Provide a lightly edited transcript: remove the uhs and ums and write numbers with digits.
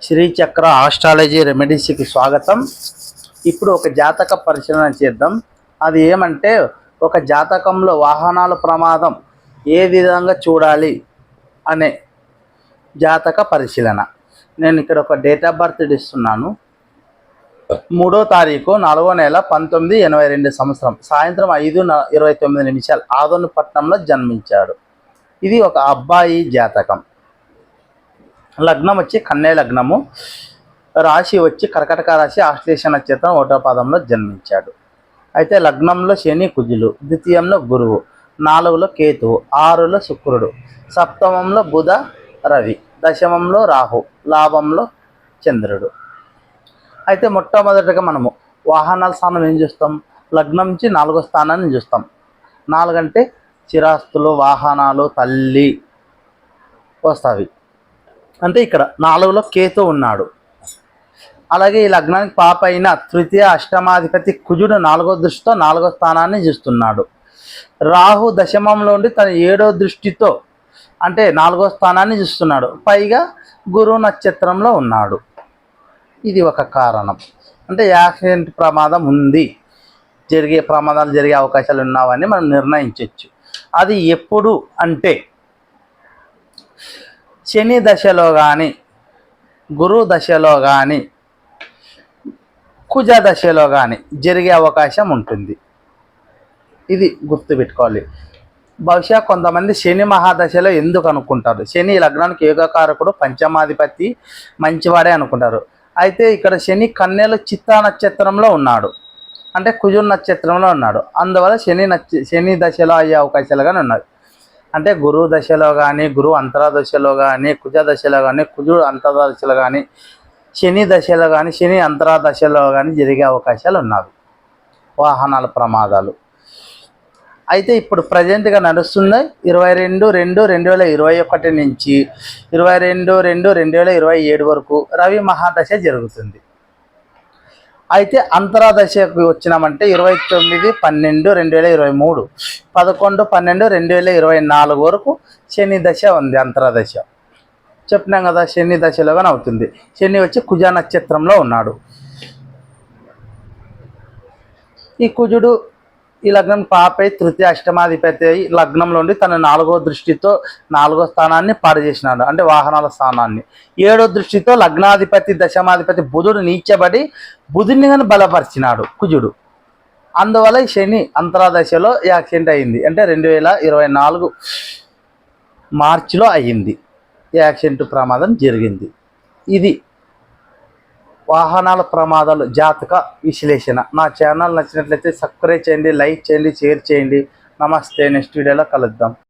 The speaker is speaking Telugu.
శ్రీచక్ర ఆస్ట్రాలజీ రెమెడీస్కి స్వాగతం. ఇప్పుడు ఒక జాతక పరిశీలన చేద్దాం. అది ఏమంటే, ఒక జాతకంలో వాహనాల ప్రమాదం ఏ విధంగా చూడాలి అనే జాతక పరిశీలన. నేను ఇక్కడ ఒక డేట్ ఆఫ్ బర్త్ ఇస్తున్నాను. 3వ తారీఖు 4వ నెల 1982 సంవత్సరం సాయంత్రం 5:29 ఆదోనిపట్నంలో జన్మించాడు. ఇది ఒక అబ్బాయి జాతకం. లగ్నం వచ్చి కన్యా లగ్నము, రాశి వచ్చి కర్కటక రాశి, ఆశ్లేష నక్షత్రం 1వ పాదంలో జన్మించాడు. అయితే లగ్నంలో శని కుజులు, ద్వితీయంలో గురువు, 4లో కేతువు, 6లో శుక్రుడు, సప్తమంలో బుధ రవి, దశమంలో రాహు, లాభంలో చంద్రుడు. అయితే మొట్టమొదటిగా మనము వాహనాల స్థానం ఏం చూస్తాం? లగ్నం నుంచి 4వ స్థానాన్ని చూస్తాం. 4 అంటే చిరాస్తులు, వాహనాలు, తల్లి వస్తాయి. అంటే ఇక్కడ 4లో కేతు ఉన్నాడు. అలాగే ఈ లగ్నానికి పాప అయిన తృతీయ అష్టమాధిపతి కుజుడు 4వ దృష్టితో 4వ స్థానాన్ని చూస్తున్నాడు. రాహు దశమంలో ఉండి తన 7వ దృష్టితో అంటే 4వ స్థానాన్ని చూస్తున్నాడు. పైగా గురువు నక్షత్రంలో ఉన్నాడు. ఇది ఒక కారణం. అంటే యాక్సిడెంట్ ప్రమాదం ఉంది, ప్రమాదాలు జరిగే అవకాశాలు ఉన్నావని మనం నిర్ణయించవచ్చు. అది ఎప్పుడు అంటే శని దశలో కానీ, గురు దశలో కానీ, కుజ దశలో కానీ జరిగే అవకాశం ఉంటుంది. ఇది గుర్తుపెట్టుకోవాలి. బహుశా కొంతమంది శని మహాదశలో ఎందుకు అనుకుంటారు? శని లగ్నానికి యోగకారకుడు, పంచమాధిపతి, మంచివాడే అనుకుంటారు. అయితే ఇక్కడ శని కన్యలో చిత్తా నక్షత్రంలో ఉన్నాడు, అంటే కుజుడు నక్షత్రంలో ఉన్నాడు. అందువల్ల శని దశలో అయ్యే అవకాశాలు కానీ ఉన్నాయి. అంటే గురువు దశలో కానీ, గురువు అంతరాదశలో కానీ, కుజ దశలో కానీ, కుజుడు అంతరాదశలో కానీ, శని దశలో కానీ, శని అంతరాదశలో కానీ జరిగే అవకాశాలు ఉన్నాయి వాహనాల ప్రమాదాలు. అయితే ఇప్పుడు ప్రజెంట్గా నడుస్తుంది 22/2/2021 నుంచి 22/2/2027 వరకు రవి మహాదశ జరుగుతుంది. అయితే అంతరాదశకు వచ్చినామంటే 29/12/2023, 11/12/2024 వరకు శని దశ ఉంది. అంతరాదశ చెప్పినాం కదా, శని దశలోగానే అవుతుంది. శని వచ్చి కుజ నక్షత్రంలో ఉన్నాడు. ఈ కుజుడు ఈ లగ్నం పాపై తృతీయ అష్టమాధిపతి అయి లగ్నంలో ఉండి తన 4వ దృష్టితో 4వ స్థానాన్ని పాడు చేసినాడు, అంటే వాహనాల స్థానాన్ని. 7వ దృష్టితో లగ్నాధిపతి దశమాధిపతి బుధుడు నీచబడి బుధుడిని కానీ బలపరిచినాడు కుజుడు. అందువల్ల శని అంతరాదశలో యాక్సిడెంట్ అయింది. అంటే 2024 మార్చిలో అయ్యింది యాక్సిడెంట్, ప్రమాదం జరిగింది. ఇది వాహనాల ప్రమాదాలు జాతక విశ్లేషణ. నా ఛానల్ నచ్చినట్లయితే సబ్స్క్రైబ్ చేయండి, లైక్ చేయండి, షేర్ చేయండి. నమస్తే. నెక్స్ట్ వీడియోలో కలుద్దాం.